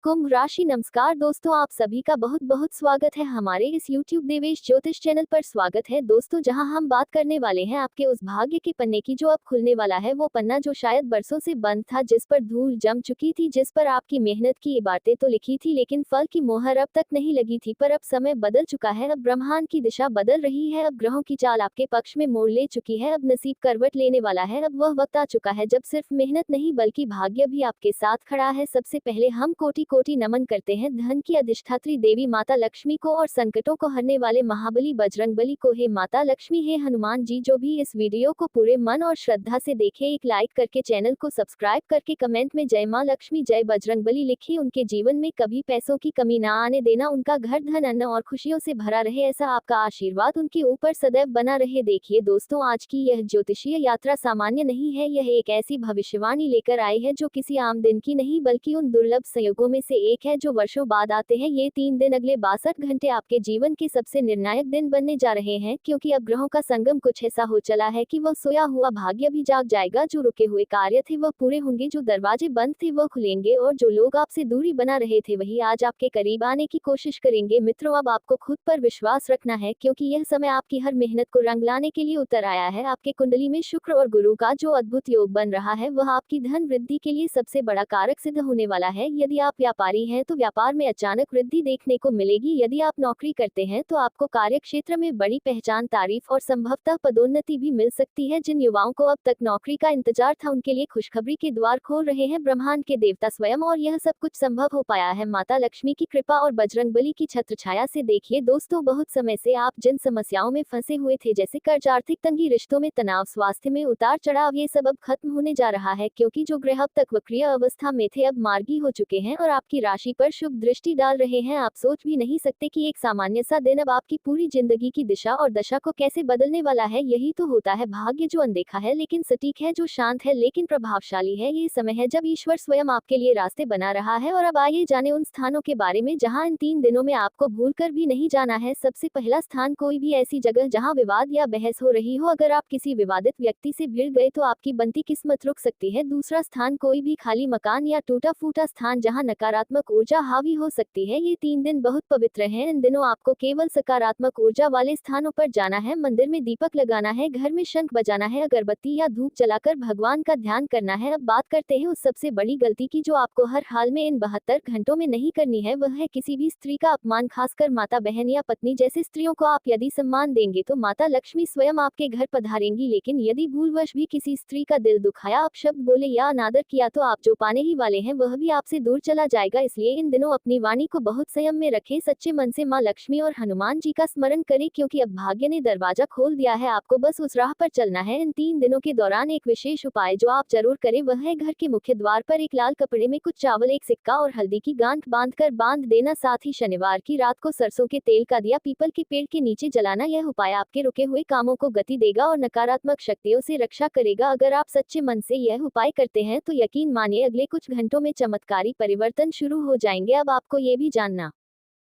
कुंभ राशि। नमस्कार दोस्तों, आप सभी का बहुत बहुत स्वागत है हमारे इस YouTube देवेश ज्योतिष चैनल पर। स्वागत है दोस्तों, जहां हम बात करने वाले हैं आपके उस भाग्य के पन्ने की जो अब खुलने वाला है। वो पन्ना जो शायद बरसों से बंद था, जिस पर धूल जम चुकी थी, जिस पर आपकी मेहनत की इबारतें तो लिखी थी लेकिन फल की मोहर अब तक नहीं लगी थी। पर अब समय बदल चुका है, अब ब्रह्मांड की दिशा बदल रही है, अब ग्रहों की चाल आपके पक्ष में मोड़ ले चुकी है, अब नसीब करवट लेने वाला है। अब वह वक्त आ चुका है जब सिर्फ मेहनत नहीं बल्कि भाग्य भी आपके साथ खड़ा है। सबसे पहले हम कोटि कोटि नमन करते हैं धन की अधिष्ठात्री देवी माता लक्ष्मी को और संकटों को हरने वाले महाबली बजरंगबली को। हे माता लक्ष्मी, हे हनुमान जी, जो भी इस वीडियो को पूरे मन और श्रद्धा से देखे, एक लाइक करके चैनल को सब्सक्राइब करके कमेंट में जय मां लक्ष्मी जय बजरंगबली लिखे। उनके जीवन में कभी पैसों की कमी ना आने देना, उनका घर धन अन्न और खुशियों से भरा रहे, ऐसा आपका आशीर्वाद उनके ऊपर सदैव बना रहे। देखिए दोस्तों, आज की यह ज्योतिषीय यात्रा सामान्य नहीं है, यह एक ऐसी भविष्यवाणी लेकर आई है जो किसी आम दिन की नहीं बल्कि उन दुर्लभ संयोगों में से एक है जो वर्षों बाद आते हैं। ये 3 दिन अगले 62 घंटे आपके जीवन के सबसे निर्णायक दिन बनने जा रहे हैं, क्योंकि अब ग्रहों का संगम कुछ ऐसा हो चला है कि वह सोया हुआ भाग्य भी जाग जाएगा। जो रुके हुए कार्य थे वह पूरे होंगे, जो दरवाजे बंद थे वह खुलेंगे, और जो लोग आपसे दूरी बना रहे थे वही आज आपके करीब आने की कोशिश करेंगे। मित्रों, अब आपको खुद पर विश्वास रखना है, क्योंकि यह समय आपकी हर मेहनत को रंग लाने के लिए उतर आया है। आपके कुंडली में शुक्र और गुरु का जो अद्भुत योग बन रहा है वह आपकी धन वृद्धि के लिए सबसे बड़ा कारक सिद्ध होने वाला है। यदि आप व्यापारी हैं तो व्यापार में अचानक वृद्धि देखने को मिलेगी। यदि आप नौकरी करते हैं तो आपको कार्य क्षेत्र में बड़ी पहचान, तारीफ और संभवतः पदोन्नति भी मिल सकती है। जिन युवाओं को अब तक नौकरी का इंतजार था, उनके लिए खुशखबरी के द्वार खोल रहे हैं ब्रह्मांड के देवता स्वयं, और यह सब कुछ संभव हो पाया है माता लक्ष्मी की कृपा और बजरंगबली की छत्र छाया से। देखिए दोस्तों, बहुत समय से आप जिन समस्याओं में फंसे हुए थे, जैसे कर्ज, आर्थिक तंगी, रिश्तों में तनाव, स्वास्थ्य में उतार चढ़ाव, ये सब अब खत्म होने जा रहा है, क्योंकि जो ग्रह अब तक वक्रीय अवस्था में थे अब मार्गी हो चुके हैं और आपकी राशि पर शुभ दृष्टि डाल रहे हैं। आप सोच भी नहीं सकते कि एक सामान्य सा दिन अब आपकी पूरी जिंदगी की दिशा और दशा को कैसे बदलने वाला है। यही तो होता है भाग्य, जो अनदेखा है लेकिन सटीक है, जो शांत है लेकिन प्रभावशाली है। ये समय है जब ईश्वर स्वयं आपके लिए रास्ते बना रहा है। और अब आइए जाने उन स्थानों के बारे में जहां इन 3 दिनों में आपको भूल कर भी नहीं जाना है। सबसे पहला स्थान, कोई भी ऐसी जगह जहां विवाद या बहस हो रही हो। अगर आप किसी विवादित व्यक्ति से भिड़ गए तो आपकी बनती किस्मत रुक सकती है। दूसरा स्थान, कोई भी खाली मकान या टूटा फूटा स्थान जहां नकारात्मक ऊर्जा हावी हो सकती है। ये 3 दिन बहुत पवित्र हैं। इन दिनों आपको केवल सकारात्मक ऊर्जा वाले स्थानों पर जाना है, मंदिर में दीपक लगाना है, घर में शंख बजाना है, अगरबत्ती या धूप जलाकर भगवान का ध्यान करना है। अब बात करते हैं उस सबसे बड़ी गलती की जो आपको हर हाल में इन 72 घंटों में नहीं करनी है। वह है किसी भी स्त्री का अपमान, खासकर माता, बहन या पत्नी जैसी स्त्रियों को। आप यदि सम्मान देंगे तो माता लक्ष्मी स्वयं आपके घर पधारेंगी, लेकिन यदि भूलवश भी किसी स्त्री का दिल दुखाया, अपशब्द बोले या अनादर किया तो आप जो पाने ही वाले हैं वह भी आपसे दूर चला जाएगा। इसलिए इन दिनों अपनी वाणी को बहुत संयम में रखें, सच्चे मन से मां लक्ष्मी और हनुमान जी का स्मरण करें, क्योंकि अब भाग्य ने दरवाजा खोल दिया है। आपको बस उस राह पर चलना है। इन 3 दिनों के दौरान एक विशेष उपाय जो आप जरूर करें वह है घर के मुख्य द्वार पर एक लाल कपड़े में कुछ चावल, एक सिक्का और हल्दी की गांठ बांध देना। साथ ही शनिवार की रात को सरसों के तेल का दिया पीपल के पेड़ के नीचे जलाना। यह उपाय आपके रुके हुए कामों को गति देगा और नकारात्मक शक्तियों से रक्षा करेगा। अगर आप सच्चे मन से यह उपाय करते हैं तो यकीन मानिए अगले कुछ घंटों में चमत्कारी परिवर्तन शुरू हो जाएंगे। अब आपको ये भी जानना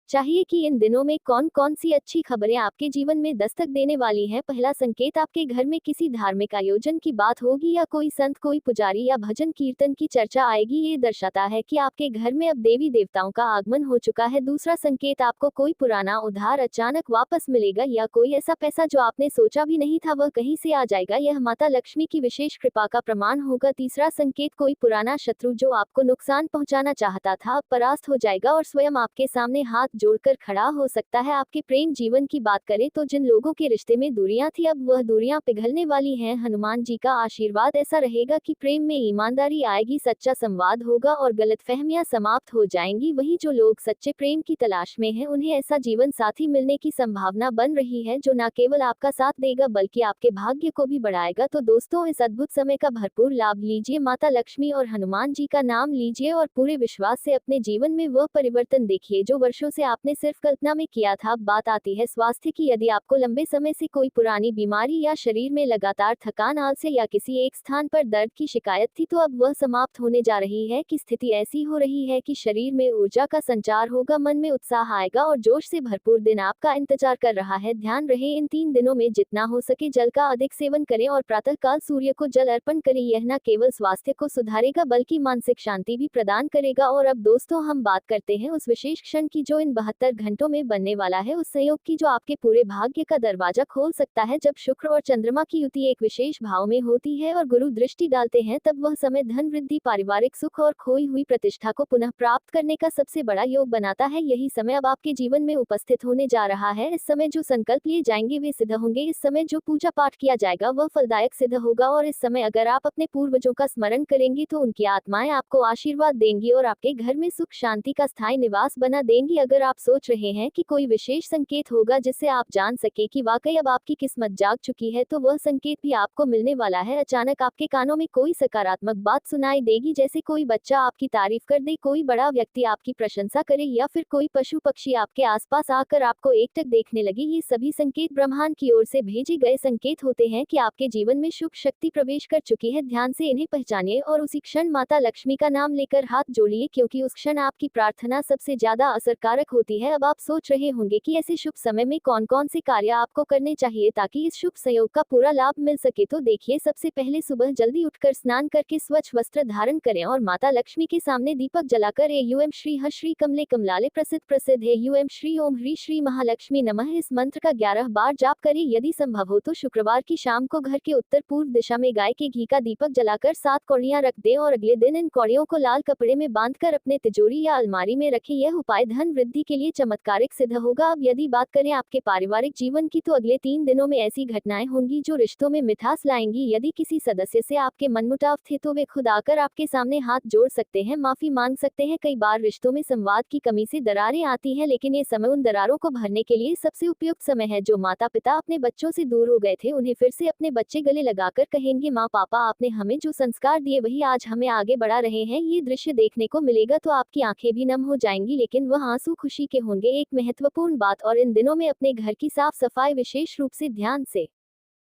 चाहिए कि इन दिनों में कौन कौन सी अच्छी खबरें आपके जीवन में दस्तक देने वाली हैं। पहला संकेत, आपके घर में किसी धार्मिक आयोजन की बात होगी या कोई संत, कोई पुजारी या भजन कीर्तन की चर्चा आएगी। ये दर्शाता है कि आपके घर में अब देवी देवताओं का आगमन हो चुका है। दूसरा संकेत, आपको कोई पुराना उधार अचानक वापस मिलेगा या कोई ऐसा पैसा जो आपने सोचा भी नहीं था वह कहीं से आ जाएगा। यह माता लक्ष्मी की विशेष कृपा का प्रमाण होगा। तीसरा संकेत, कोई पुराना शत्रु जो आपको नुकसान पहुंचाना चाहता था अब परास्त हो जाएगा और स्वयं आपके सामने हाथ जोड़कर खड़ा हो सकता है। आपके प्रेम जीवन की बात करें तो जिन लोगों के रिश्ते में दूरियां थी अब वह दूरियां पिघलने वाली हैं। हनुमान जी का आशीर्वाद ऐसा रहेगा कि प्रेम में ईमानदारी आएगी, सच्चा संवाद होगा और गलतफहमियां समाप्त हो जाएंगी। वहीं जो लोग सच्चे प्रेम की तलाश में हैं उन्हें ऐसा जीवन साथी मिलने की संभावना बन रही है जो न केवल आपका साथ देगा बल्कि आपके भाग्य को भी बढ़ाएगा। तो दोस्तों, इस अद्भुत समय का भरपूर लाभ लीजिए, माता लक्ष्मी और हनुमान जी का नाम लीजिए और पूरे विश्वास से अपने जीवन में वह परिवर्तन देखिए जो वर्षों से आपने सिर्फ कल्पना में किया था। अब बात आती है स्वास्थ्य की। यदि आपको लंबे समय से कोई पुरानी बीमारी या शरीर में लगातार थकान, आलस्य या किसी एक स्थान पर दर्द की शिकायत थी, तो अब वह समाप्त होने जा रही है। कि स्थिति ऐसी हो रही है कि शरीर में ऊर्जा का संचार होगा, मन में उत्साह आएगा और जोश से भरपूर दिन आपका इंतजार कर रहा है। ध्यान रहे, इन 3 दिनों में जितना हो सके जल का अधिक सेवन करें और प्रातःकाल सूर्य को जल अर्पण करें। यह न केवल स्वास्थ्य को सुधारेगा बल्कि मानसिक शांति भी प्रदान करेगा। और अब दोस्तों, हम बात करते हैं उस विशेष क्षण की जो इन 72 घंटों में बनने वाला है, उस संयोग की जो आपके पूरे भाग्य का दरवाजा खोल सकता है। जब शुक्र और चंद्रमा की युति एक विशेष भाव में होती है और गुरु दृष्टि डालते हैं, तब वह समय धन वृद्धि, पारिवारिक सुख और खोई हुई प्रतिष्ठा को पुनः प्राप्त करने का सबसे बड़ा योग बनाता है। यही समय अब आपके जीवन में उपस्थित होने जा रहा है। इस समय जो संकल्प लिए जाएंगे वे सिद्ध होंगे। इस समय जो पूजा पाठ किया जाएगा वह फलदायक सिद्ध होगा। और इस समय अगर आप अपने पूर्वजों का स्मरण करेंगे तो उनकी आत्माएं आपको आशीर्वाद देंगी और आपके घर में सुख शांति का स्थायी निवास बना देंगी। अगर आप सोच रहे हैं कि कोई विशेष संकेत होगा जिससे आप जान सके कि वाकई अब आपकी किस्मत जाग चुकी है, तो वह संकेत भी आपको मिलने वाला है। अचानक आपके कानों में कोई सकारात्मक बात सुनाई देगी, जैसे कोई बच्चा आपकी तारीफ कर दे, कोई बड़ा व्यक्ति आपकी प्रशंसा करे या फिर कोई पशु पक्षी आपके आसपास आकर आपको एकटक देखने लगे। ये सभी संकेत ब्रह्मांड की ओर से भेजे गए संकेत होते हैं कि आपके जीवन में शुभ शक्ति प्रवेश कर चुकी है। ध्यान से इन्हें पहचानिए और उसी क्षण माता लक्ष्मी का नाम लेकर हाथ जोड़िए, क्योंकि उस क्षण आपकी प्रार्थना सबसे ज्यादा असरकारक होती है। अब आप सोच रहे होंगे कि ऐसे शुभ समय में कौन कौन से कार्य आपको करने चाहिए ताकि इस शुभ संयोग का पूरा लाभ मिल सके। तो देखिए, सबसे पहले सुबह जल्दी उठकर स्नान करके स्वच्छ वस्त्र धारण करें और माता लक्ष्मी के सामने दीपक जलाकर एयूएम श्री ह श्री कमले कमलाले प्रसिद्ध एयूएम श्री ओम ह्री श्री महालक्ष्मी नमः इस मंत्र का 11 बार जाप करें। यदि संभव हो तो शुक्रवार की शाम को घर के उत्तर पूर्व दिशा में गाय के घी का दीपक जलाकर 7 कौड़ियां रख दें और अगले दिन इन कौड़ियों को लाल कपड़े में बांधकर अपने तिजोरी या अलमारी में रखें। यह उपाय धन वृद्धि के लिए चमत्कारिक सिद्ध होगा। अब यदि बात करें आपके पारिवारिक जीवन की, तो अगले 3 दिनों में ऐसी घटनाएं होंगी जो रिश्तों में मिठास लाएंगी। यदि किसी सदस्य से आपके मनमुटाव थे तो वे खुद आकर आपके सामने हाथ जोड़ सकते हैं, माफी मांग सकते हैं। कई बार रिश्तों में संवाद की कमी से दरारें आती हैं, लेकिन ये समय उन दरारों को भरने के लिए सबसे उपयुक्त समय है। जो माता पिता अपने बच्चों से दूर हो गए थे, उन्हें फिर से अपने बच्चे गले लगाकर कहेंगे, माँ पापा आपने हमें जो संस्कार दिए वही आज हमें आगे बढ़ा रहे हैं। ये दृश्य देखने को मिलेगा तो आपकी आंखें भी नम हो जाएंगी, लेकिन वह आंसू खुशी के होंगे। एक महत्वपूर्ण बात और इन दिनों में अपने घर की साफ सफाई विशेष रूप से ध्यान से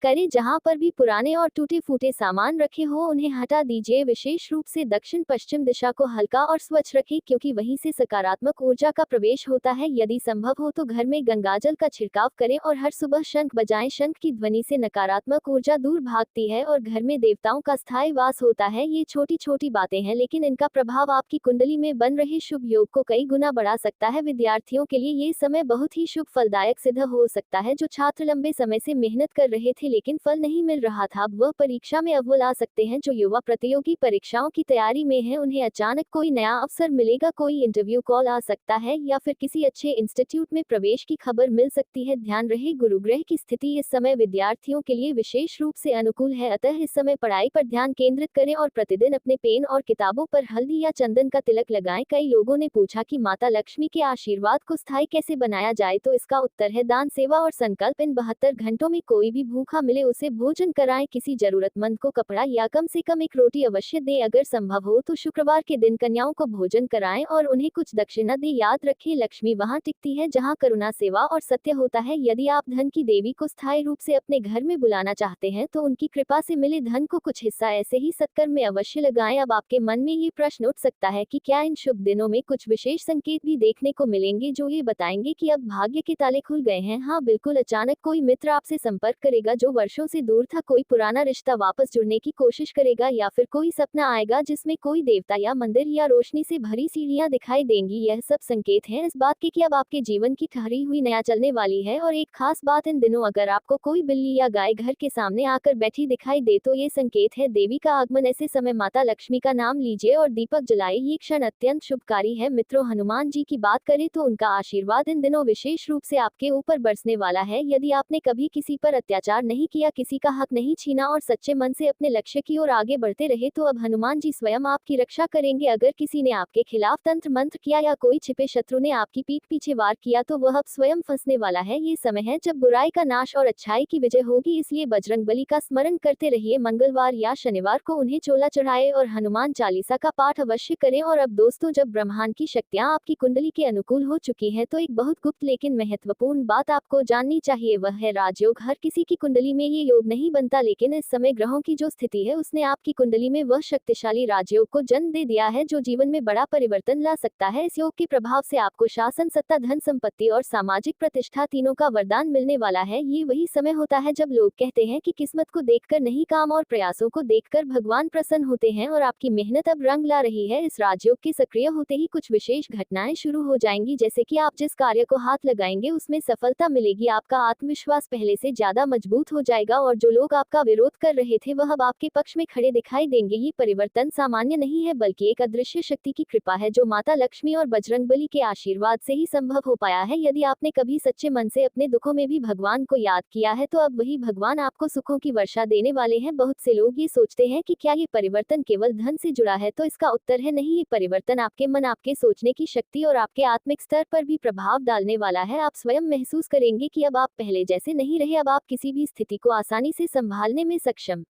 करें। जहां पर भी पुराने और टूटे फूटे सामान रखे हो उन्हें हटा दीजिए। विशेष रूप से दक्षिण पश्चिम दिशा को हल्का और स्वच्छ रखें, क्योंकि वहीं से सकारात्मक ऊर्जा का प्रवेश होता है। यदि संभव हो तो घर में गंगाजल का छिड़काव करें और हर सुबह शंख बजाएं। शंख की ध्वनि से नकारात्मक ऊर्जा दूर भागती है और घर में देवताओं का स्थायी वास होता है। ये छोटी छोटी बातें हैं, लेकिन इनका प्रभाव आपकी कुंडली में बन रहे शुभ योग को कई गुना बढ़ा सकता है। विद्यार्थियों के लिए ये समय बहुत ही शुभ फलदायक सिद्ध हो सकता है। जो छात्र लंबे समय से मेहनत कर रहे थे लेकिन फल नहीं मिल रहा था, अब वह परीक्षा में अव्वल आ सकते हैं। जो युवा प्रतियोगी परीक्षाओं की तैयारी में हैं, उन्हें अचानक कोई नया अवसर मिलेगा, कोई इंटरव्यू कॉल आ सकता है या फिर किसी अच्छे इंस्टीट्यूट में प्रवेश की खबर मिल सकती है। ध्यान रहे, गुरु ग्रह की स्थिति इस समय विद्यार्थियों के लिए विशेष रूप से अनुकूल है, अतः इस समय पढ़ाई पर ध्यान केंद्रित करें और प्रतिदिन अपने पेन और किताबों पर हल्दी या चंदन का तिलक लगाएं। कई लोगों ने पूछा कि माता लक्ष्मी के आशीर्वाद को स्थायी कैसे बनाया जाए, तो इसका उत्तर है दान, सेवा और संकल्प। इन 72 घंटों में कोई भी भूखा मिले उसे भोजन कराएं, किसी जरूरतमंद को कपड़ा या कम से कम एक रोटी अवश्य दें। अगर संभव हो तो शुक्रवार के दिन कन्याओं को भोजन कराएं और उन्हें कुछ दक्षिणा दें। याद रखें, लक्ष्मी वहां टिकती है जहां करुणा, सेवा और सत्य होता है। यदि आप धन की देवी को स्थायी रूप से अपने घर में बुलाना चाहते हैं तो उनकी कृपा से मिले धन को कुछ हिस्सा ऐसे ही सत्कर्म में अवश्य लगाएं। अब आपके मन में ये प्रश्न उठ सकता है कि क्या इन शुभ दिनों में कुछ विशेष संकेत भी देखने को मिलेंगे जो ये बताएंगे कि अब भाग्य के ताले खुल गए हैं? हाँ बिल्कुल, अचानक कोई मित्र आपसे संपर्क करेगा जो वर्षों से दूर था, कोई पुराना रिश्ता वापस जुड़ने की कोशिश करेगा या फिर कोई सपना आएगा जिसमें कोई देवता या मंदिर या रोशनी से भरी सीढ़ियां दिखाई देंगी। यह सब संकेत हैं इस बात के कि अब आपके जीवन की ठहरी हुई नया चलने वाली है। और एक खास बात, इन दिनों अगर आपको कोई बिल्ली या गाय घर के सामने आकर बैठी दिखाई दे तो ये संकेत है देवी का आगमन। ऐसे समय माता लक्ष्मी का नाम लीजिए और दीपक जलाइए, ये क्षण अत्यंत शुभकारी है। मित्रों, हनुमान जी की बात करें तो उनका आशीर्वाद इन दिनों विशेष रूप से आपके ऊपर बरसने वाला है। यदि आपने कभी किसी पर अत्याचार नहीं नहीं किया, किसी का हक नहीं छीना और सच्चे मन से अपने लक्ष्य की ओर आगे बढ़ते रहे तो अब हनुमान जी स्वयं आपकी रक्षा करेंगे। अगर किसी ने आपके खिलाफ तंत्र मंत्र किया या कोई छिपे शत्रु ने आपकी पीठ पीछे वार किया तो वह अब स्वयं फंसने वाला है। ये समय है जब बुराई का नाश और अच्छाई की विजय होगी, इसलिए बजरंगबली का स्मरण करते रहिए। मंगलवार या शनिवार को उन्हें चोला चढ़ाए और हनुमान चालीसा का पाठ अवश्य करें। और अब दोस्तों, जब ब्रह्मांड की शक्तियां आपकी कुंडली के अनुकूल हो चुकी है तो एक बहुत गुप्त लेकिन महत्वपूर्ण बात आपको जाननी चाहिए, वह है राजयोग। हर किसी की कुंडली में ये योग नहीं बनता, लेकिन इस समय ग्रहों की जो स्थिति है उसने आपकी कुंडली में वह शक्तिशाली राजयोग को जन्म दे दिया है जो जीवन में बड़ा परिवर्तन ला सकता है। इस योग के प्रभाव से आपको शासन, सत्ता, धन संपत्ति और सामाजिक प्रतिष्ठा तीनों का वरदान मिलने वाला है। ये वही समय होता है जब लोग कहते हैं कि किस्मत को देखकर नहीं, काम और प्रयासों को देखकर भगवान प्रसन्न होते हैं और आपकी मेहनत अब रंग ला रही है। इस राजयोग के सक्रिय होते ही कुछ विशेष घटनाएं शुरू हो जाएंगी, जैसे कि आप जिस कार्य को हाथ लगाएंगे उसमें सफलता मिलेगी, आपका आत्मविश्वास पहले से ज्यादा मजबूत हो जाएगा और जो लोग आपका विरोध कर रहे थे वह अब आपके पक्ष में खड़े दिखाई देंगे। ये परिवर्तन सामान्य नहीं है बल्कि एक अदृश्य शक्ति की कृपा है जो माता लक्ष्मी और बजरंगबली के आशीर्वाद से ही संभव हो पाया है। यदि आपने कभी सच्चे मन से अपने दुखों में भी भगवान को याद किया है तो अब वही भगवान आपको सुखों की वर्षा देने वाले हैं। बहुत से लोग ये सोचते हैं कि क्या ये परिवर्तन केवल धन से जुड़ा है, तो इसका उत्तर है नहीं। ये परिवर्तन आपके मन, आपके सोचने की शक्ति और आपके आत्मिक स्तर पर भी प्रभाव डालने वाला है। आप स्वयं महसूस करेंगे कि अब आप पहले जैसे नहीं रहे, अब आप किसी भी स्थिति को आसानी से संभालने में सक्षम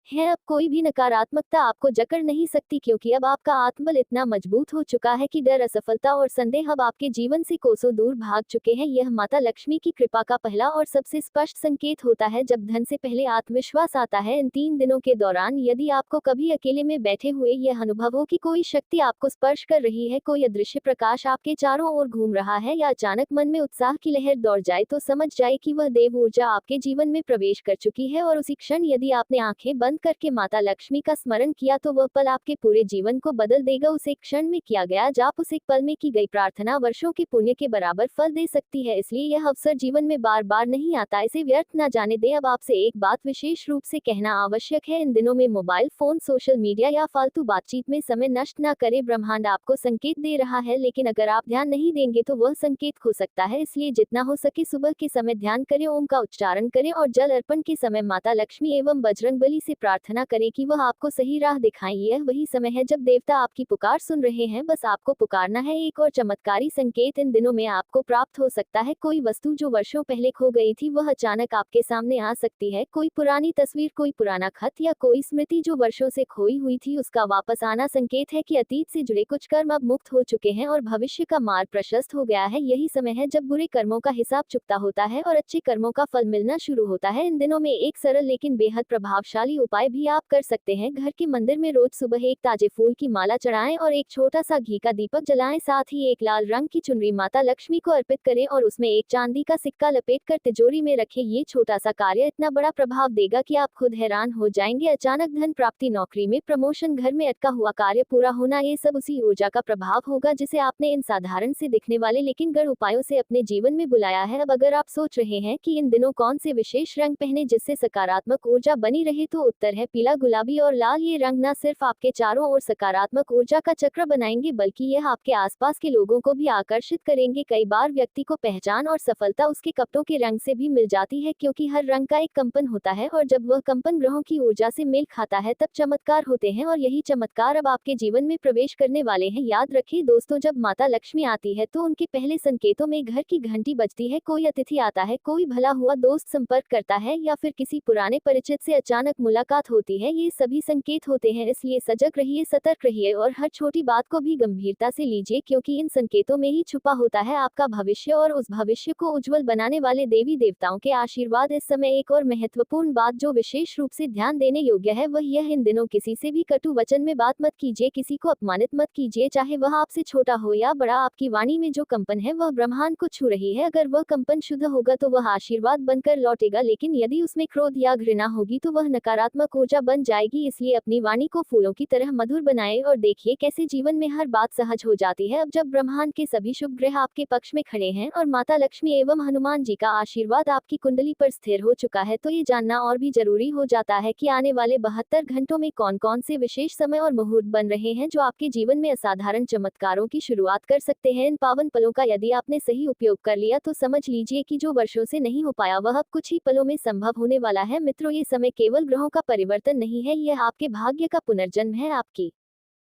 है। अब कोई भी नकारात्मकता आपको जकड़ नहीं सकती, क्योंकि अब आपका आत्मबल इतना मजबूत हो चुका है कि डर, असफलता और संदेह अब आपके जीवन से कोसों दूर भाग चुके हैं। यह माता लक्ष्मी की कृपा का पहला और सबसे स्पष्ट संकेत होता है जब धन से पहले आत्मविश्वास आता है। इन 3 दिनों के दौरान यदि आपको कभी अकेले में बैठे हुए यह अनुभव हो कि कोई शक्ति आपको स्पर्श कर रही है, कोई अदृश्य प्रकाश आपके चारों ओर घूम रहा है या अचानक मन में उत्साह की लहर दौड़ जाए, तो समझ जाए कि वह देव ऊर्जा आपके जीवन में प्रवेश कर चुकी है। और उसी क्षण यदि आपने आंखें बंद करके माता लक्ष्मी का स्मरण किया तो वह पल आपके पूरे जीवन को बदल देगा। उसे क्षण में किया गया जाप, उस एक पल में की गई प्रार्थना वर्षों के पुण्य के बराबर फल दे सकती है। इसलिए यह अवसर जीवन में बार बार नहीं आता, इसे व्यर्थ न जाने दे। अब आपसे एक बात विशेष रूप से कहना आवश्यक है, इन दिनों में मोबाइल फोन, सोशल मीडिया या फालतू बातचीत में समय नष्ट न करें। ब्रह्मांड आपको संकेत दे रहा है, लेकिन अगर आप ध्यान नहीं देंगे तो वह संकेत खो सकता है। इसलिए जितना हो सके सुबह के समय ध्यान करें, ओम का उच्चारण करें और जल अर्पण के समय माता लक्ष्मी एवं बजरंगबली से प्रार्थना करें कि वह आपको सही राह दिखाएं। यह वही समय है जब देवता आपकी पुकार सुन रहे हैं, बस आपको पुकारना है। एक और चमत्कारी संकेत इन दिनों में आपको प्राप्त हो सकता है। कोई वस्तु जो वर्षों पहले खो गई थी वह अचानक आपके सामने आ सकती है। कोई पुरानी तस्वीर, कोई पुराना खत या कोई स्मृति जो वर्षों से खोई हुई थी, उसका वापस आना संकेत है कि अतीत से जुड़े कुछ कर्म अब मुक्त हो चुके हैं और भविष्य का मार्ग प्रशस्त हो गया है। यही समय है जब बुरे कर्मों का हिसाब चुकता होता है और अच्छे कर्मों का फल मिलना शुरू होता है। इन दिनों में एक सरल लेकिन बेहद प्रभावशाली उपाय भी आप कर सकते हैं। घर के मंदिर में रोज सुबह एक ताजे फूल की माला चढ़ाएं और एक छोटा सा घी का दीपक जलाएं। साथ ही एक लाल रंग की चुनरी माता लक्ष्मी को अर्पित करें और उसमें एक चांदी का सिक्का लपेट कर तिजोरी में रखें। ये छोटा सा कार्य इतना बड़ा प्रभाव देगा कि आप खुद हैरान हो जाएंगे। अचानक धन प्राप्ति, नौकरी में प्रमोशन, घर में अटका हुआ कार्य पूरा होना, ये सब उसी ऊर्जा का प्रभाव होगा जिसे आपने इन साधारण से दिखने वाले लेकिन गढ़ उपायों से अपने जीवन में बुलाया है। अब अगर आप सोच रहे हैं कि इन दिनों कौन से विशेष रंग पहने जिससे सकारात्मक ऊर्जा बनी रहे, तो उत्तर है पीला, गुलाबी और लाल। ये रंग न सिर्फ आपके चारों ओर सकारात्मक ऊर्जा का चक्र बनाएंगे बल्कि यह आपके आसपास के लोगों को भी आकर्षित करेंगे। कई बार व्यक्ति को पहचान और सफलता उसके कपड़ों के रंग से भी मिल जाती है, क्योंकि हर रंग का एक कंपन होता है और जब वह कंपन ग्रहों की ऊर्जा से मेल खाता है तब चमत्कार होते हैं और यही चमत्कार अब आपके जीवन में प्रवेश करने वाले हैं। याद रखिए दोस्तों, जब माता लक्ष्मी आती है तो उनके पहले संकेतों में घर की घंटी बजती है, कोई अतिथि आता है, कोई भला हुआ दोस्त संपर्क करता है या फिर किसी पुराने परिचित से अचानक मुलाकात होती है। ये सभी संकेत होते हैं, इसलिए सजग रहिए, सतर्क रहिए और हर छोटी बात को भी गंभीरता से लीजिए, क्योंकि इन संकेतों में ही छुपा होता है आपका भविष्य और उस भविष्य को उज्जवल बनाने वाले देवी देवताओं के आशीर्वाद। इस समय एक और महत्वपूर्ण बात जो विशेष रूप से ध्यान देने योग्य है वह यह, इन दिनों किसी से भी कटु वचन में बात मत कीजिए, किसी को अपमानित मत कीजिए, चाहे वह आपसे छोटा हो या बड़ा। आपकी वाणी में जो कंपन है वह ब्रह्मांड को छू रही है। अगर वह कंपन शुद्ध होगा तो वह आशीर्वाद बनकर लौटेगा, लेकिन यदि उसमें क्रोध या घृणा होगी तो वह नकारात्मक सकारात्मक ऊर्जा बन जाएगी। इसलिए अपनी वाणी को फूलों की तरह मधुर बनाएं और देखिए कैसे जीवन में हर बात सहज हो जाती है। अब जब ब्रह्मांड के सभी शुभ ग्रह आपके पक्ष में खड़े हैं और माता लक्ष्मी एवं हनुमान जी का आशीर्वाद आपकी कुंडली पर स्थिर हो चुका है, तो ये जानना और भी जरूरी हो जाता है कि आने वाले 72 घंटों में कौन कौन से विशेष समय और मुहूर्त बन रहे हैं जो आपके जीवन में असाधारण चमत्कारों की शुरुआत कर सकते हैं। इन पावन पलों का यदि आपने सही उपयोग कर लिया तो समझ लीजिए कि जो वर्षों से नहीं हो पाया वह अब कुछ ही पलों में संभव होने वाला है। मित्रों, ये समय केवल ग्रहों का परिवर्तन नहीं है, यह आपके भाग्य का पुनर्जन्म है। आपकी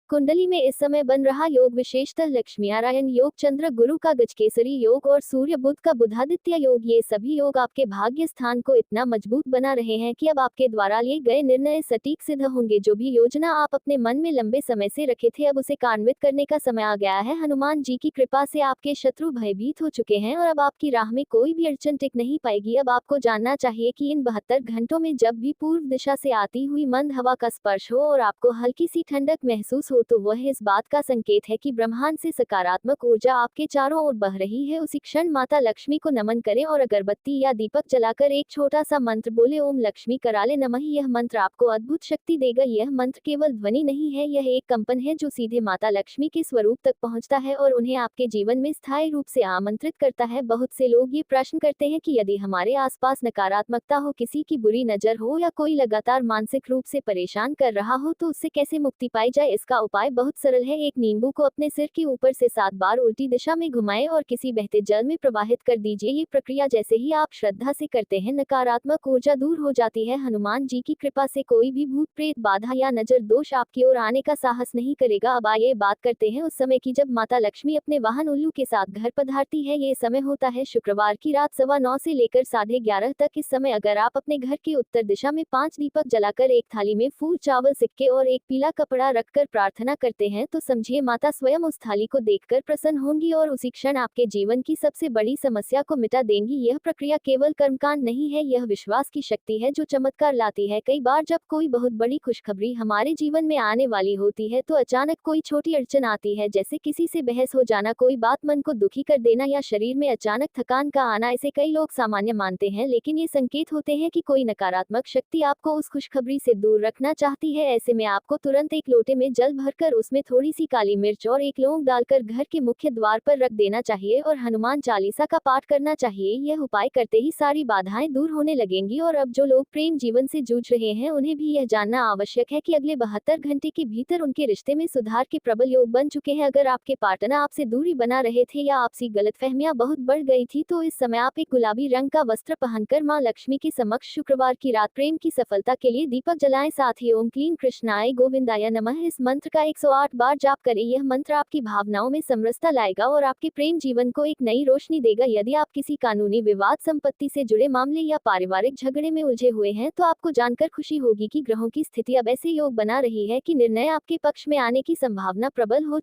कुंडली में इस समय बन रहा योग विशेषतः लक्ष्मी नारायण योग, चंद्र गुरु का गजकेसरी योग और सूर्य बुध का बुधादित्य योग, ये सभी योग आपके भाग्य स्थान को इतना मजबूत बना रहे हैं कि अब आपके द्वारा लिए गए निर्णय सटीक सिद्ध होंगे। जो भी योजना आप अपने मन में लंबे समय से रखे थे, अब उसे कार्यान्वित करने का समय आ गया है। हनुमान जी की कृपा से आपके शत्रु भयभीत हो चुके हैं और अब आपकी राह में कोई भी अड़चन टिक नहीं पाएगी। अब आपको जानना चाहिए कि इन 72 घंटों में जब भी पूर्व दिशा से आती हुई मंद हवा का स्पर्श हो और आपको हल्की सी ठंडक महसूस तो वह इस बात का संकेत है कि ब्रह्मांड से सकारात्मक ऊर्जा आपके चारों ओर बह रही है। उसी क्षण माता लक्ष्मी को नमन करें और अगरबत्ती या दीपक जलाकर एक छोटा सा मंत्र बोले, ओम लक्ष्मी कराले नमः। यह मंत्र आपको अद्भुत शक्ति देगा। यह मंत्र केवल ध्वनि नहीं है, यह एक कंपन है जो सीधे माता लक्ष्मी के स्वरूप तक पहुंचता है और उन्हें आपके जीवन में स्थायी रूप से आमंत्रित करता है। बहुत से लोग ये प्रश्न करते हैं कि यदि हमारे आसपास नकारात्मकता हो, किसी की बुरी नजर हो या कोई लगातार मानसिक रूप से परेशान कर रहा हो, तो उससे कैसे मुक्ति पाई जाए। इसका उपाय बहुत सरल है। एक नींबू को अपने सिर के ऊपर से 7 बार उल्टी दिशा में घुमाएं और किसी बहते जल में प्रवाहित कर दीजिए। ये प्रक्रिया जैसे ही आप श्रद्धा से करते हैं, नकारात्मक ऊर्जा दूर हो जाती है। हनुमान जी की कृपा से कोई भी भूत प्रेत बाधा या नजर दोष आपकी ओर आने का साहस नहीं करेगा। अब आइए बात करते हैं उस समय की जब माता लक्ष्मी अपने वाहन उल्लू के साथ घर पधारती है। ये समय होता है शुक्रवार की रात 9:15 से लेकर 11:30 तक। इस समय अगर आप अपने घर की उत्तर दिशा में 5 दीपक जलाकर एक थाली में फूल, चावल, सिक्के और एक पीला कपड़ा रखकर प्रार्थना करते हैं तो समझिए माता स्वयं उस थाली को देखकर प्रसन्न होंगी और उसी क्षण आपके जीवन की सबसे बड़ी समस्या को मिटा देंगी। यह प्रक्रिया केवल कर्मकांड नहीं है, यह विश्वास की शक्ति है जो चमत्कार लाती है। कई बार जब कोई बहुत बड़ी खुशखबरी हमारे जीवन में आने वाली होती है तो अचानक कोई छोटी अड़चन आती है, जैसे किसी से बहस हो जाना, कोई बात मन को दुखी कर देना या शरीर में अचानक थकान का आना। इसे कई लोग सामान्य मानते हैं, लेकिन ये संकेत होते हैं कि कोई नकारात्मक शक्ति आपको उस खुशखबरी से दूर रखना चाहती है। ऐसे में आपको तुरंत एक लोटे में जल भरकर उसमें थोड़ी सी काली मिर्च और एक लौंग डालकर घर के मुख्य द्वार पर रख देना चाहिए और हनुमान चालीसा का पाठ करना चाहिए। यह उपाय करते ही सारी बाधाएं दूर होने लगेंगी। और अब जो लोग प्रेम जीवन से जूझ रहे हैं, उन्हें भी यह जानना आवश्यक है कि अगले 72 घंटे के भीतर उनके रिश्ते में सुधार के प्रबल योग बन चुके हैं। अगर आपके पार्टनर आपसे दूरी बना रहे थे या आपसी गलतफहमियां बहुत बढ़ गई थी, तो इस समय आप एक गुलाबी रंग का वस्त्र पहनकर मां लक्ष्मी के समक्ष शुक्रवार की रात प्रेम की सफलता के लिए दीपक जलाएं। साथ ही ओम क्लीं कृष्णाय गोविंदाय नमः इस मंत्र का 108 बार जाप करें। यह मंत्र आपकी भावनाओं में समरसता लाएगा और आपके प्रेम जीवन को एक नई रोशनी देगा। यदि आप किसी कानूनी विवाद, संपत्ति से जुड़े मामले या पारिवारिक झगड़े में उलझे हुए हैं, तो आपको जानकर खुशी होगी कि ग्रहों की स्थिति अब ऐसे योग बना रही है कि निर्णय आपके पक्ष में आने की संभावना प्रबल हो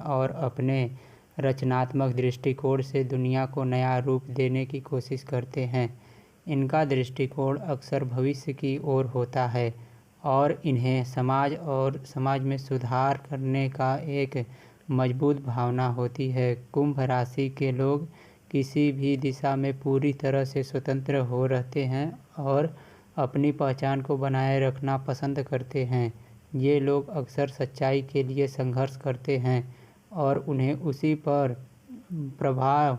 और अपने रचनात्मक दृष्टिकोण से दुनिया को नया रूप देने की कोशिश करते हैं। इनका दृष्टिकोण अक्सर भविष्य की ओर होता है और इन्हें समाज में सुधार करने का एक मजबूत भावना होती है। कुंभ राशि के लोग किसी भी दिशा में पूरी तरह से स्वतंत्र हो रहते हैं और अपनी पहचान को बनाए रखना पसंद करते हैं। ये लोग अक्सर सच्चाई के लिए संघर्ष करते हैं और उन्हें उसी पर प्रभाव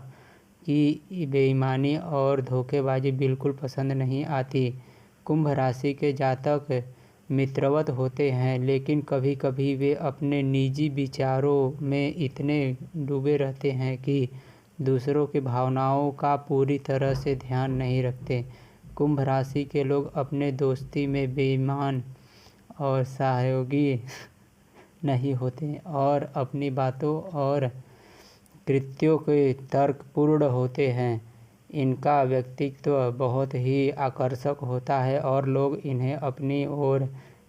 की बेईमानी और धोखेबाजी बिल्कुल पसंद नहीं आती। कुंभ राशि के जातक मित्रवत होते हैं, लेकिन कभी कभी वे अपने निजी विचारों में इतने डूबे रहते हैं कि दूसरों की भावनाओं का पूरी तरह से ध्यान नहीं रखते। कुंभ राशि के लोग अपने दोस्ती में बेईमान और सहयोगी नहीं होते और अपनी बातों और कृत्यों के तर्कपूर्ण होते हैं। इनका व्यक्तित्व बहुत ही आकर्षक होता है और लोग इन्हें अपनी ओर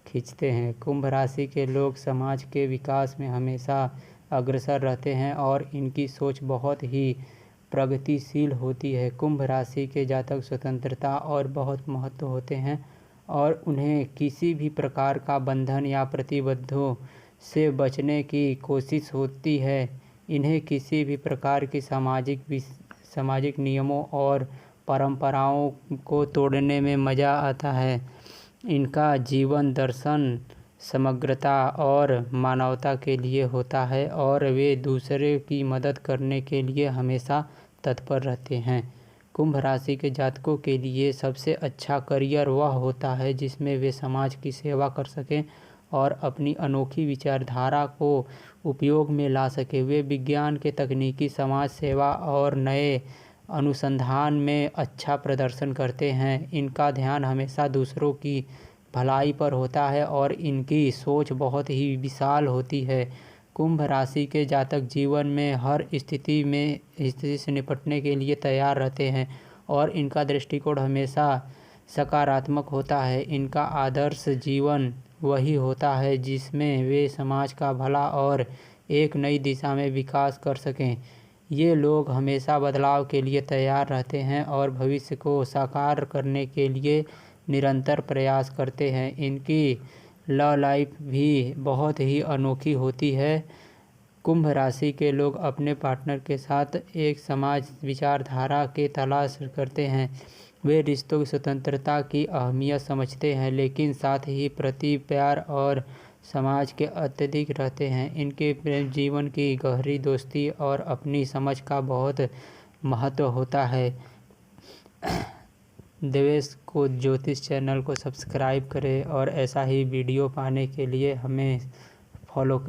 खींचते हैं। कुंभ राशि के लोग समाज के विकास में हमेशा अग्रसर रहते हैं और इनकी सोच बहुत ही प्रगतिशील होती है। कुंभ राशि के जातक स्वतंत्रता और बहुत महत्व होते हैं और उन्हें किसी भी प्रकार का बंधन या प्रतिबद्धों से बचने की कोशिश होती है। इन्हें किसी भी प्रकार की सामाजिक नियमों और परंपराओं को तोड़ने में मज़ा आता है। इनका जीवन दर्शन समग्रता और मानवता के लिए होता है और वे दूसरे की मदद करने के लिए हमेशा तत्पर रहते हैं। कुंभ राशि के जातकों के लिए सबसे अच्छा करियर वह होता है जिसमें वे समाज की सेवा कर सकें और अपनी अनोखी विचारधारा को उपयोग में ला सकें। वे विज्ञान के तकनीकी, समाज सेवा और नए अनुसंधान में अच्छा प्रदर्शन करते हैं। इनका ध्यान हमेशा दूसरों की भलाई पर होता है और इनकी सोच बहुत ही विशाल होती है। कुंभ राशि के जातक जीवन में हर स्थिति से निपटने के लिए तैयार रहते हैं और इनका दृष्टिकोण हमेशा सकारात्मक होता है। इनका आदर्श जीवन वही होता है जिसमें वे समाज का भला और एक नई दिशा में विकास कर सकें। ये लोग हमेशा बदलाव के लिए तैयार रहते हैं और भविष्य को साकार करने के लिए निरंतर प्रयास करते हैं। इनकी लव लाइफ भी बहुत ही अनोखी होती है। कुंभ राशि के लोग अपने पार्टनर के साथ एक समाज विचारधारा के तलाश करते हैं। वे रिश्तों की स्वतंत्रता की अहमियत समझते हैं लेकिन साथ ही प्रति प्यार और समाज के अत्यधिक रहते हैं। इनके प्रेम जीवन की गहरी दोस्ती और अपनी समझ का बहुत महत्व होता है। देवेश को ज्योतिष चैनल को सब्सक्राइब करें और ऐसा ही वीडियो पाने के लिए हमें फॉलो करें।